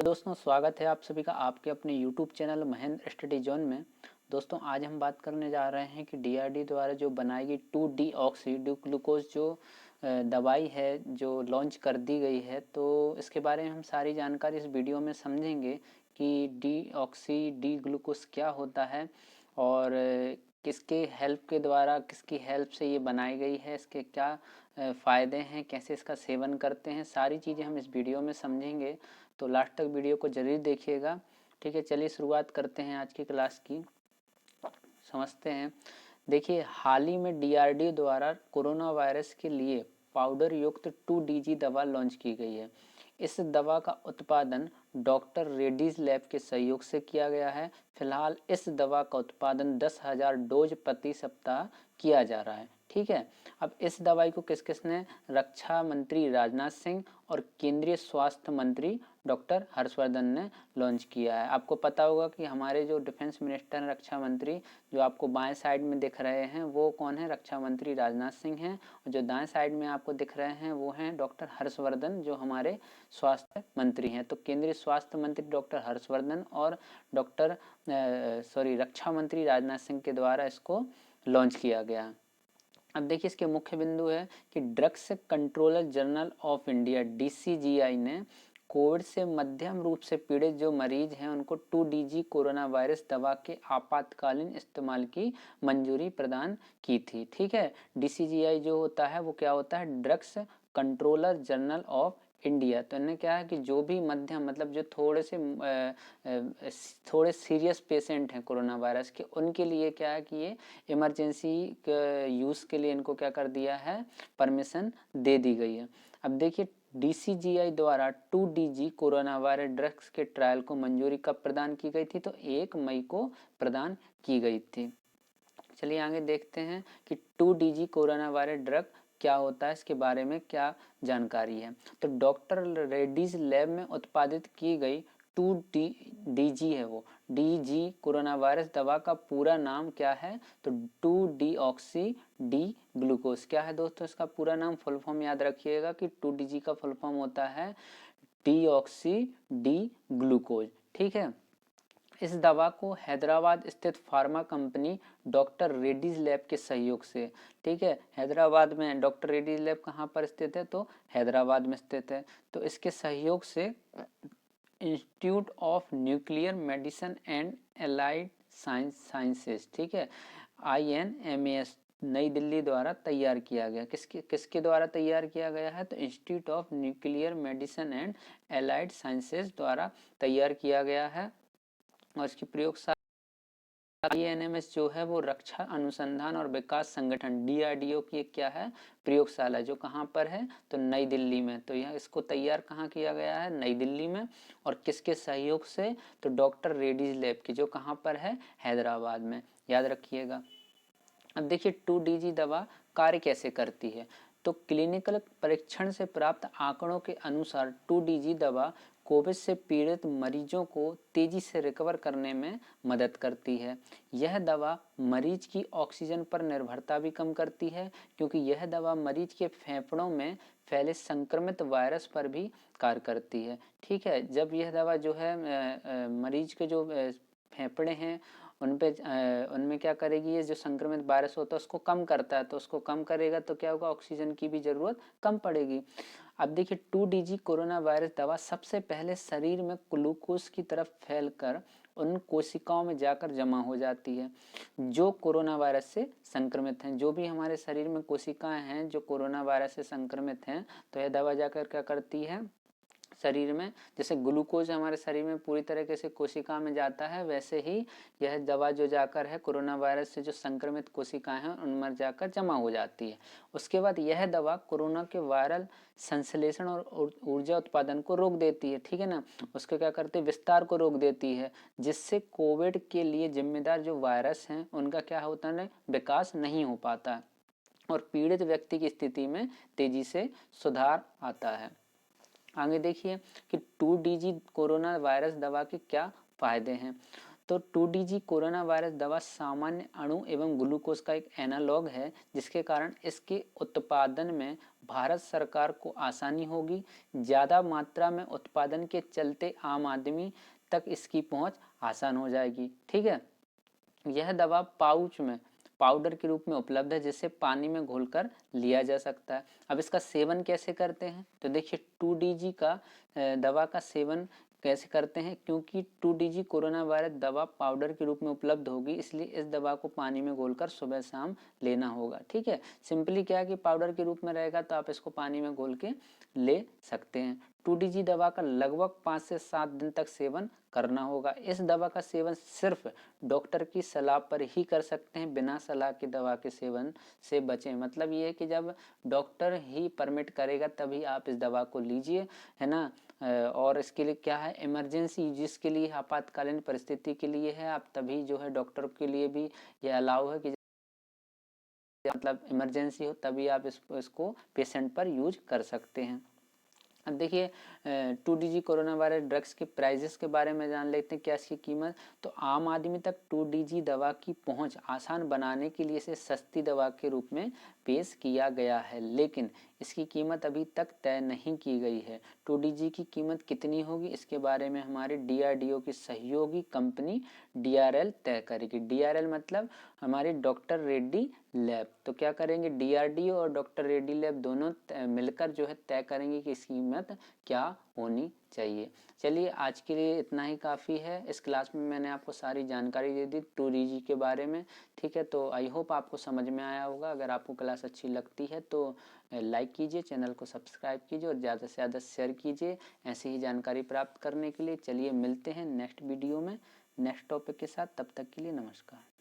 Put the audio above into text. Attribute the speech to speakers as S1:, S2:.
S1: दोस्तों, स्वागत है आप सभी का आपके अपने YouTube channel Mahendra study zone में। दोस्तों, आज हम बात करने जा रहे हैं कि DRD द्वारा जो बनाई गई 2-डीऑक्सी डी ग्लूकोज जो दवाई है जो लॉन्च कर दी गई है, तो इसके बारे में हम सारी जानकारी इस वीडियो में समझेंगे कि डीऑक्सी डी ग्लूकोज क्या होता है और किसके हेल्प के द्वारा, किसकी हेल्प से ये बनाई गई है, इसके क्या फ़ायदे हैं, कैसे इसका सेवन करते हैं, सारी चीज़ें हम इस वीडियो में समझेंगे। तो लास्ट तक वीडियो को जरूर देखिएगा। ठीक है, चलिए शुरुआत करते हैं आज की क्लास की। समझते हैं। देखिए, हाल ही में DRD द्वारा कोरोना वायरस के लिए पाउडर युक्त 2DG दवा लॉन्च की गई है। इस दवा का उत्पादन डॉक्टर रेड्डीज लैब के सहयोग से किया गया है। फिलहाल इस दवा का उत्पादन 10,000 डोज प्रति सप्ताह किया जा रहा है। ठीक है, अब इस दवाई को किस किसने, रक्षा मंत्री राजनाथ सिंह और केंद्रीय स्वास्थ्य मंत्री डॉक्टर हर्षवर्धन ने लॉन्च किया है। आपको पता होगा कि हमारे जो डिफेंस मिनिस्टर हैं, रक्षा मंत्री, जो आपको बाएं साइड में दिख रहे हैं वो कौन है, रक्षा मंत्री राजनाथ सिंह हैं। और जो दाएं साइड में आपको दिख रहे हैं वो हैं डॉक्टर हर्षवर्धन, जो हमारे स्वास्थ्य मंत्री हैं। तो केंद्रीय स्वास्थ्य मंत्री डॉक्टर हर्षवर्धन और रक्षा मंत्री राजनाथ सिंह के द्वारा इसको लॉन्च किया गया। अब देखिए, इसके मुख्य बिंदु है कि drugs controller general of India DCGI ने कोविड से मध्यम रूप से पीड़ित जो मरीज हैं उनको 2DG कोरोना वायरस दवा के आपातकालीन इस्तेमाल की मंजूरी प्रदान की थी। ठीक है, DCGI जो होता है वो क्या होता है, drugs controller general of India. तो इन्हें क्या है कि जो भी मध्यम, मतलब जो थोड़े सीरियस पेशेंट हैं कोरोना वायरस के, उनके लिए क्या है कि ये इमरजेंसी यूज़ के लिए इनको क्या कर दिया है, परमिशन दे दी गई है। अब देखिए, DCGI द्वारा 2DG कोरोना वायरस ड्रग्स के ट्रायल को मंजूरी कब प्रदान की गई थी, तो 1 मई को प्रदान की गई थी। चलिए आगे देखते हैं कि 2DG कोरोना वायरस ड्रग क्या होता है, इसके बारे में क्या जानकारी है। तो डॉक्टर रेड्डीज लैब में उत्पादित की गई 2DG है, वो DG कोरोना वायरस दवा का पूरा नाम क्या है, तो 2-डीऑक्सी डी ग्लूकोज। क्या है दोस्तों इसका पूरा नाम, फुल फॉर्म याद रखिएगा कि 2DG का फुल फॉर्म होता है डीऑक्सी डी ग्लूकोज। ठीक है, इस दवा को हैदराबाद स्थित pharma company doctor Reddy's lab के सहयोग से, ठीक है, हैदराबाद में डॉक्टर रेड्डीज लैब कहाँ पर स्थित है, तो हैदराबाद में स्थित है। तो इसके सहयोग से institute of nuclear medicine and allied sciences, ठीक है, INMAS, नई दिल्ली द्वारा तैयार किया गया। किसके द्वारा तैयार किया गया है, तो institute of nuclear medicine and allied sciences द्वारा तैयार किया गया है। और इसकी प्रयोगशाला INMS जो है वो रक्षा अनुसंधान और विकास संगठन DRDO की एक क्या है, प्रयोगशाला, जो कहाँ पर है, तो नई दिल्ली में। तो यह इसको तैयार कहाँ किया गया है, नई दिल्ली में। और किसके सहयोग से, तो डॉक्टर रेड्डीज लैब की, जो कहाँ पर है, हैदराबाद में, याद रखिएगा। अब देखिए, 2DG दवा कार्य कैसे करती है। तो क्लिनिकल परीक्षण से प्राप्त आंकड़ों के अनुसार 2DG दवा कोविड से पीड़ित मरीजों को तेजी से रिकवर करने में मदद करती है। यह दवा मरीज की ऑक्सीजन पर निर्भरता भी कम करती है, क्योंकि यह दवा मरीज के फेफड़ों में फैले संक्रमित वायरस पर भी कार्य करती है। ठीक है, जब यह दवा जो है मरीज के जो फेफड़े हैं उनमें क्या करेगी, ये जो संक्रमित वायरस होता है उसको कम करता है। तो उसको कम करेगा तो क्या होगा, ऑक्सीजन की भी जरूरत कम पड़ेगी। अब देखिए, 2DG कोरोना वायरस दवा सबसे पहले शरीर में ग्लूकोज की तरफ फैलकर उन कोशिकाओं में जाकर जमा हो जाती है जो कोरोना वायरस से संक्रमित हैं। जो भी हमारे शरीर में कोशिकाएं हैं जो कोरोना वायरस से संक्रमित हैं, तो यह दवा जाकर क्या करती है, शरीर में, जैसे ग्लूकोज हमारे शरीर में पूरी तरीके से कोशिका में जाता है, वैसे ही यह दवा जो जाकर है कोरोना वायरस से जो संक्रमित कोशिकाएं हैं उनमें जाकर जमा हो जाती है। उसके बाद यह दवा कोरोना के वायरल संश्लेषण और ऊर्जा उत्पादन को रोक देती है। ठीक है ना, उसके क्या करते हैं, विस्तार को रोक देती है, जिससे कोविड के लिए जिम्मेदार जो वायरस हैं उनका क्या होता है, विकास नहीं हो पाता और पीड़ित व्यक्ति की स्थिति में तेजी से सुधार आता है। आगे देखिए कि 2DG कोरोना वायरस दवा के क्या फायदे हैं। तो 2DG कोरोना वायरस दवा सामान्य अणु एवं ग्लूकोज का एक एनालॉग है, जिसके कारण इसके उत्पादन में भारत सरकार को आसानी होगी, ज़्यादा मात्रा में उत्पादन के चलते आम आदमी तक इसकी पहुंच आसान हो जाएगी। ठीक है, यह दवा पाउच में पाउडर के रूप में उपलब्ध है, जिसे पानी में घोलकर लिया जा सकता है। अब इसका सेवन कैसे करते हैं, तो देखिए 2DG का दवा का सेवन कैसे करते हैं, क्योंकि 2DG कोरोना वायरस दवा पाउडर के रूप में उपलब्ध होगी, इसलिए इस दवा को पानी में घोलकर सुबह शाम लेना होगा। ठीक है, सिंपली क्या है कि पाउडर के रूप में रहेगा तो आप इसको पानी में घोल के ले सकते हैं। 2DG दवा का लगभग 5 से 7 दिन तक सेवन करना होगा। इस दवा का सेवन सिर्फ डॉक्टर की सलाह पर ही कर सकते हैं, बिना सलाह की दवा के सेवन से बचें। मतलब ये है कि जब डॉक्टर ही परमिट करेगा तभी आप इस दवा को लीजिए, है ना। और इसके लिए क्या है, इमरजेंसी जिसके लिए आपातकालीन परिस्थिति के लिए है, आप तभी जो है डॉक्टर के लिए भी ये अलाउ है कि मतलब इमरजेंसी हो तभी आप इसको पेशेंट पर यूज कर सकते हैं। अब देखिए 2DG कोरोना वायरस ड्रग्स के प्राइजेस के बारे में जान लेते हैं, क्या इसकी कीमत। तो आम आदमी तक 2DG दवा की पहुंच आसान बनाने के लिए इसे सस्ती दवा के रूप में पेश किया गया है, लेकिन इसकी कीमत अभी तक तय नहीं की गई है। 2DG की कीमत कितनी होगी, इसके बारे में हमारे DRDO की सहयोगी कंपनी DRL तय करेगी। DRL मतलब हमारे डॉक्टर रेड्डी लैब। तो क्या करेंगे, DRDO और डॉक्टर रेड्डी लैब दोनों मिलकर जो है तय करेंगे कि इसकी कीमत क्या होनी चाहिए। चलिए आज के लिए इतना ही काफ़ी है। इस क्लास में मैंने आपको सारी जानकारी दे दी 2DG के बारे में। ठीक है, तो आई होप आपको समझ में आया होगा। अगर आपको क्लास अच्छी लगती है तो लाइक कीजिए, चैनल को सब्सक्राइब कीजिए और ज़्यादा से ज़्यादा शेयर कीजिए ऐसी ही जानकारी प्राप्त करने के लिए। चलिए मिलते हैं नेक्स्ट वीडियो में नेक्स्ट टॉपिक के साथ, तब तक के लिए नमस्कार।